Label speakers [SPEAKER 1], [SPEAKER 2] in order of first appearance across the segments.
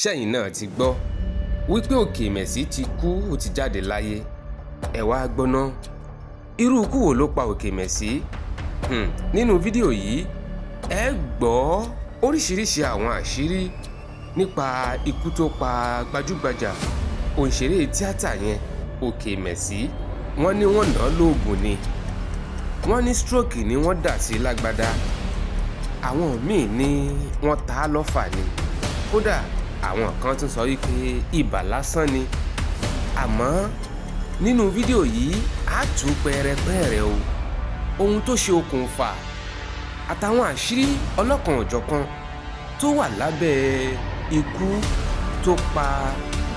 [SPEAKER 1] ṣẹ́yìn náà ti gbọ́ wípé Oke Mesí ti kú, ó ti jáde láyé. Ẹ wá gbọ́ná, irú ikú wo ló pa Oke Mesí? Nínú fídíò yìí ẹ gbọ́ oríṣiríṣi àwọn àṣírí nípa ikú tó pa gbajúgbajà òǹṣeré tíátà yẹn Oke Mesí. Wọ́n ní wọ́n náà lóògùn ni, wọ́n ní stroke ni wọ́n dà sí lágbádá, àwọn míì ní wọ́n ta á lọ́fà ni, kódà àwọn kan tún sọ wípé ibà lásán ni. Àmọ́ nínú fídíò yìí á tú pẹ́rẹpẹ́rẹ o, ohun tó ṣe okùnfà àtàwọn àṣírí ọlọ́kan-ò-jọ̀kan tó wà lábẹ́ ikú tó pa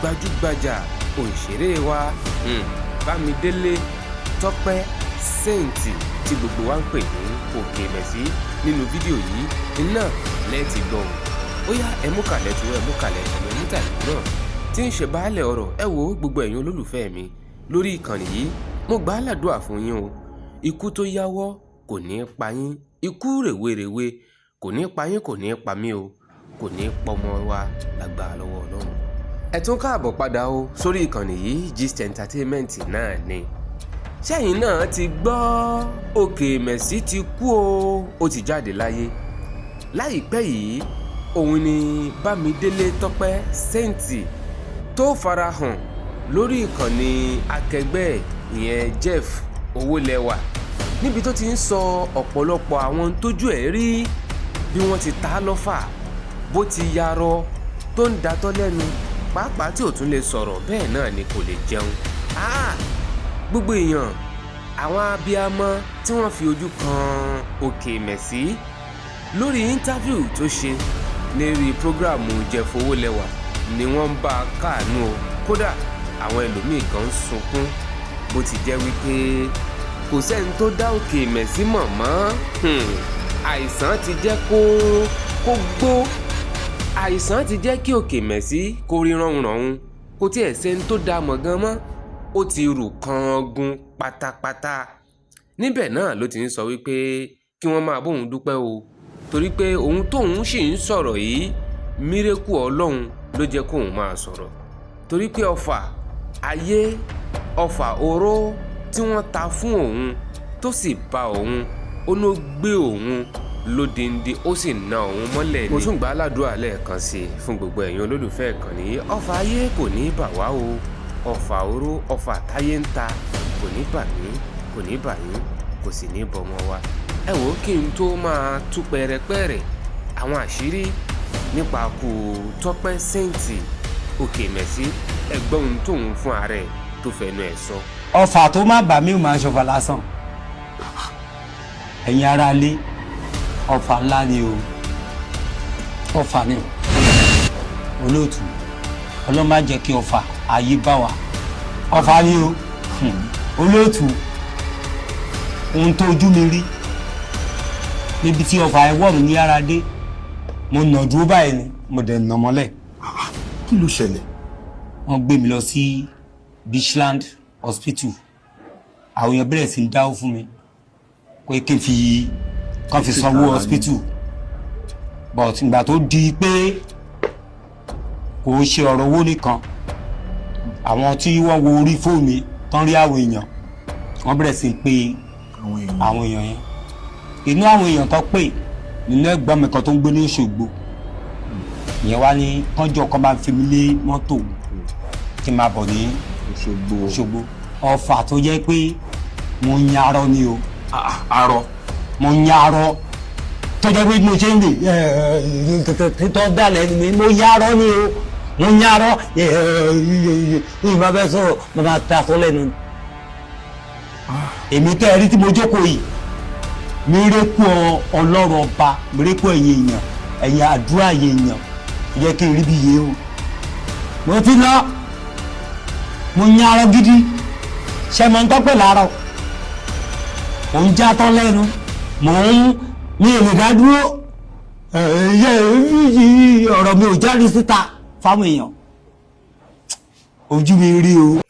[SPEAKER 1] gbajúgbajà òǹṣeré wa Bámidélé Tọ́pẹ́ Sẹ́ǹtì tí gbogbo wa ń pè ní Oke Mesí. Nínú fídíò yìí iná lẹ́ẹ̀tì gbọ̀n. Ó yá ẹmúkàlẹ̀ tó ẹmúkàlẹ̀ ẹmúkàlẹ̀ náà tí ń ṣe baálẹ̀ ọ̀rọ̀. Ẹ wo gbogbo ẹ̀yin olólùfẹ́ mi lórí ìkànnì yìí, mo gbà á ládùúrà fún yín o. Ikú tó yáwọ́ kò ní pa yín, ikú rèwerèwe kò ní pa yín, kò ní pa mí o, kò ní pọmọ wa lágbára lọ́wọ́ Ọlọ́run. Ẹ tún káàbọ̀ padà o sórí ìkànnì yìí, Gist Entertainment náà ni. Ṣẹ́yìn náà ti gbọ́ Oke Mesí ti kú o, ó ti jáde láyé. Láìpẹ́ yìí òun ni Bámidélé Tọ́pẹ́ Sẹ́ǹtì tó farahàn lórí ìkànnì akẹgbẹ́ ìyẹn Jeff Owólẹ́wà, níbi tó ti ń sọ ọ̀pọ̀lọpọ̀ àwọn tójú ẹ̀ rí, bí wọ́n ti ta á lọ́fà, bó ti yarọ tó ń datọ́ lẹ́nu, pàápàá tí ò tún lè sọ̀rọ̀, bẹ́ẹ̀ náà ni kò lè jẹun. Gbogbo èèyàn, àwọn abiyamọ tí wọ́n fi ojú kan Oke Mesí lórí íńtávíù tó ṣe lérí prógráàmù Jeff Owólẹ́wà ni wọ́n ń bá a káàánú o. Kódà àwọn ẹlòmíì kan ń sunkún, bó ti jẹ́ wípé kò sẹ́ni tó dá Oke Mesí mọ̀ mọ́. Àìsàn ti jẹ́ kó gbó, àìsàn ti jẹ́ kí Oke Mesí kó rí rọ̀hún, kò tiẹ̀ sẹ́ni tó dá mọ̀ gan mọ́. Ó ti rù kan gun pátápátá. Níbẹ̀ náà ló ti ń sọ wípé kí wọ́n máa bóun dúpẹ́ o, torí pé òun tóun sì ń sọ̀rọ̀ yìí, mírèkù Ọlọ́run ló jẹ́ kóun máa sọ̀rọ̀. Torí pé ọfà ayé, ọfà oró tí wọ́n ta fún òun tó sì ba òun, ó ló gbé òun lódindi, ó sì na òun mọ́lẹ̀ ni. Mo tún gbà á ládùúrà lẹ́ẹ̀kan sí i fún gbogbo ẹ̀yin olólùfẹ́ ìkànnì yìí. Ọfà ayé kò ní bà wá o, ọfà oró, ọfà táyé ń ta kò ní bà mí, kò ní bà yín, kò sì ní bọmọ wa. Ẹ wò ó, kí n tó máa tú pẹ́rẹpẹ́rẹ àwọn àṣírí nípa kú Tọ́pẹ́ Sẹ́ǹtì Oke Mesí, ẹgbọ́n ohun tóun fún ààrẹ tó fẹnu ẹ̀ sọ.
[SPEAKER 2] Ọfà tó má bà mí ò máa ń ṣọfà lásán. Ẹ̀yin ará ilé, ọfà ńlá ni o, ọfà ni olóòtú. Ọlọ́run má jẹ́ kí ọfà ayé bá wa. Ọfà ni o olóòtú. Ohun tó ojú mi rí níbi tí ọfà ẹ wọ̀ mí ní ara dé, mo nà dúró báyìí ni mo dẹ̀ nà mọ́lẹ̀.
[SPEAKER 3] Kí ló ṣẹlẹ̀?
[SPEAKER 2] Wọ́n gbé mi lọ sí Beachland Hospital. Àwọn èèyàn bẹ̀rẹ̀ sí ń dáwó fún mi pé kí n fi sanwó hospital. But ìgbà tó di pé kò ṣe ọ̀rọ̀ owó nìkan, àwọn tí wọ́n wo orí fóònù mi tán rí àwọn èèyàn, wọ́n bẹ̀rẹ̀ sí pé àwọn èèyàn yẹn. Inú àwọn èèyàn tó pè nínú ẹ̀gbọ́n mi kan tó ń gbé ní Òṣogbo, ìyẹn wá ní kánjọ́ kan bá ń fi mi lé mọ́tò kí n máa bọ̀ ní Òṣogbo. Ọfà tó jẹ́ pé mo ń yarọ ni o.
[SPEAKER 3] Arọ?
[SPEAKER 2] Mo ń yarọ tó jẹ́ pé mo ṣe ń lè tó dálẹ̀ ni mo yarọ ni o. Mo ń yarọ ìgbà bẹ́ẹ̀ sọ̀rọ̀ mo máa ta tó lẹ́nu. Èmi tẹ́ ẹ rí tí mo jókòó yìí, mírèkù Ọlọ́run ọba, mírèkù ẹ̀yin èèyàn, ẹ̀yin àdúrà èèyàn, jẹ́ kí n rí bí yé o. Mo ti lọ, mo ń yarọ gidi, ṣe mo ń tọ́pẹ̀ láàárọ̀, mo ń já tán lẹ́nu, mi ò lè dá dúró, ọ̀rọ̀ mi ò jáde síta fáwọn èèyàn, ojú mi rí o.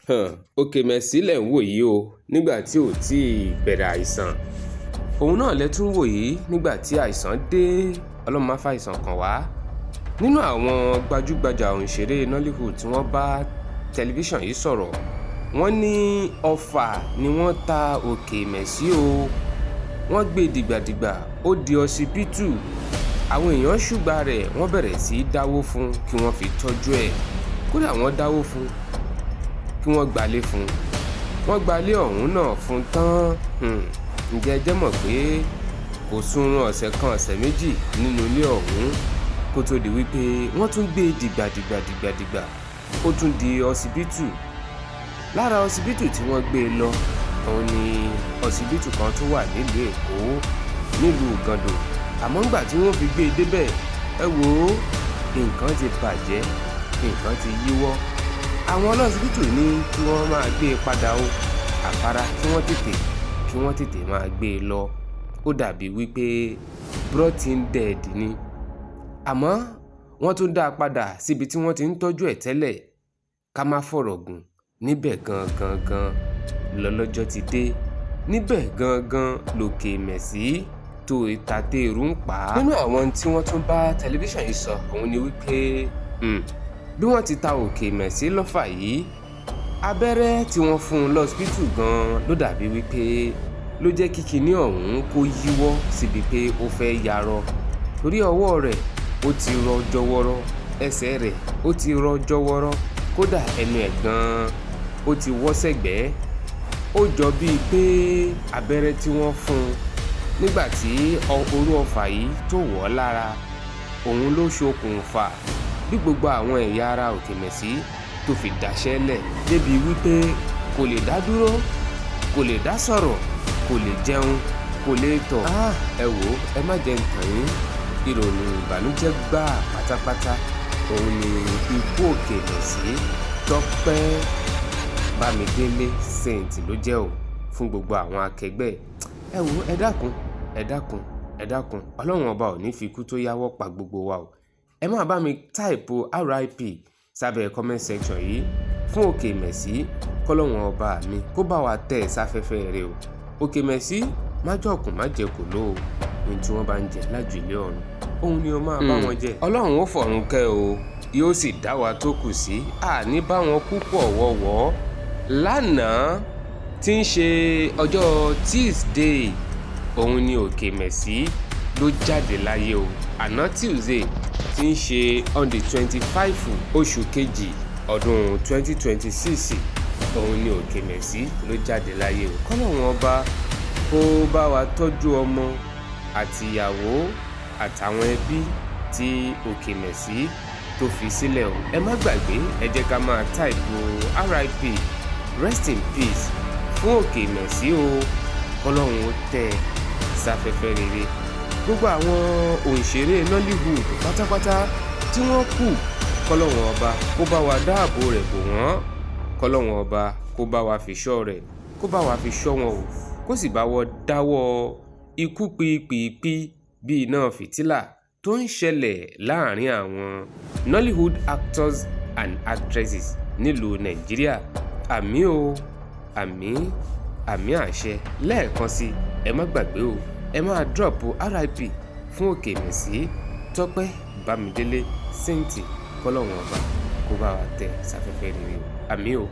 [SPEAKER 1] Oke Mesí lẹ̀ ń wò yìí o, nígbà tí ò tí ì bẹ̀rẹ̀ àìsàn. Òun náà lẹ tún wò yìí nígbà tí àìsàn dé, Ọlọ́run má fa àìsàn kàn wá. nínú àwọn gbajúgbajà òǹṣeré Nollywood tí wọ́n bá tẹlifíṣàn yìí sọ̀rọ̀, wọ́n ní ọfà ni wọ́n ta Oke Mesí o. wọ́n gbé dìgbàdìgbà ó di ọsibítù. àwọn èèyàn ṣùgbà rẹ̀ wọ́n bẹ̀rẹ̀ sí í dáwó fún kí wọ́n fi tọ́jú ẹ̀. kódà wọ́n dáwó fún kí wọ́n gbalé fún. wọ́n gbalé ọ̀hún náà fún tán. ǹjẹ́ ẹ jẹ́ mọ̀ pé kò sunrun ọ̀sẹ̀ kan ọ̀sẹ̀ méjì nínú ilé ọ̀hún kó tó di wípé wọ́n tún gbé dìgbàdìgbà ó tún di ọsibítù. lára ọsibítù tí wọ́n gbé e lọ òun ni ọsibítù kan tó wà nílùú Èkó nílùú Gàndò. àmọ́ ńgbà tí wọ́n fi gbé e débẹ̀, ẹ wò ó, nǹkan ti bàjẹ́, nǹkan ti yíwọ́. àwọn ọlọ́sibítù ní kí wọ́n máa gbé e padà o, àfárá kí wọ́n tètè máa gbé e lọ. ó dàbí wípé brought in dead ni. àmọ́ wọ́n tún dá a padà síbi tí wọ́n ti ń tọ́jú ẹ̀ tẹ́lẹ̀. ká má fọ̀rọ̀ gùn, níbẹ̀ gangan lọ́lọ́jọ́ ti dé. níbẹ̀ gangan l'Oke Mesí tó ìtàtẹ́rù ń pa á. nínú àwọn tí wọ́n tún bá tẹlifíṣàn yìí sọ òun ni wípé bí wọ́n ti ta Oke Mesí lọ́fà yìí, abẹ́rẹ́ tí wọ́n fún un lọ́sibítù gan-an ló dàbí wípé ló jẹ́ kí kinní ọ̀hún kó yíwọ́ síbi pé ó fẹ́ yarọ. torí ọwọ́ rẹ̀ ó ti rọ jọwọ́rọ́, ẹsẹ̀ rẹ̀ ó ti rọ jọwọ́rọ́, kódà ẹnu ẹ̀ gan-an ó ti wọ́ sẹ́gbẹ̀ẹ́. ó jọ bíi pé abẹ́rẹ́ tí wọ́n fún un nígbà tí orú ọfà yìí tó wọ̀ ọ́ lára òun ló ṣokùnfà bí gbogbo àwọn ẹ̀yà ara Oke Mesí tó fi daṣẹ́lẹ̀ débi wípé kò lè dá dúró, kò lè dá sọ̀rọ̀, kò lè jẹun, kò lè tọ̀. ẹ wò ó, ẹ má jẹ́ n tàn yín, ìròyìn ìbànújẹ́ gbà pátápátá òun ni ikú Oke Mesí. Tọ́pẹ́ Bámidélé Saint ló jẹ́ o fún gbogbo àwọn akẹgbẹ́. ẹ wò ó, ẹ dákun, ọlọ́run ọba ò ní fi ikú tó yáwọ́ pa gbogbo wa o. ẹ máa bá mi táìpù RIP sábẹ́ comment section yìí fún Oke Mesí, kọ́lọ́run ọba mi kó bá wa tẹ̀ sáfẹ́fẹ́ rẹ̀ o. Oke Mesí má jọ̀kùn má jẹ kò ló o, ohun tí wọ́n bá ń jẹ lájú ilé ọ̀run òun ni o máa bá wọn jẹ. ọlọ́run ó fọ̀run kẹ́ o, yóò sì dá wa tó kù sí. àní bá wọn kú pọ̀ wọ́wọ́. lánàá tí ń ṣe ọjọ́ Tuesday òun ni Oke Mesí ló jáde láyé o. àná Tuesday tí ń ṣe on the 25 oṣù kejì ọdún 2026 òun ni Oke Mesí ló jáde láyé o. kọ́lọ́run ọba kó bá wa tọ́jú ọmọ àtìyàwó àtàwọn ẹbí tí Oke Mesí tó fi sílẹ̀ o. ẹ má gbàgbé, ẹ jẹ́ ká máa táìpù RIP rest in peace fún Oke Mesí o. kọ́lọ́run ó tẹ́ sáfẹ́fẹ́ rere. gbogbo àwọn òǹṣeré Nollywood pátápátá tí wọ́n kù, kọ́lọ́run ọba kó bá wa dáàbò rẹ̀ bò wọ́n. kọ́lọ́run ọba kó bá wa fi ṣọ́ rẹ̀, kó bá wa fi ṣọ́ wọn o, kó sì bá wọ́n dáwọ́ ikú pípípí bí iná fìtílà tó ń ṣẹlẹ̀ láàrin àwọn Nollywood actors and actresses nílùú Nàìjíríà. àmì o, àmì àṣẹ lẹ́ẹ̀kan sí. ẹ má gbàgbé o, ẹ máa drop RIP fún Oke Mesí. Tọ́pẹ́ Bámidélé Saint, kọ́lọ́run ọba kó bá wa tẹ̀ sáfẹ́fẹ́ rere o. àmì o.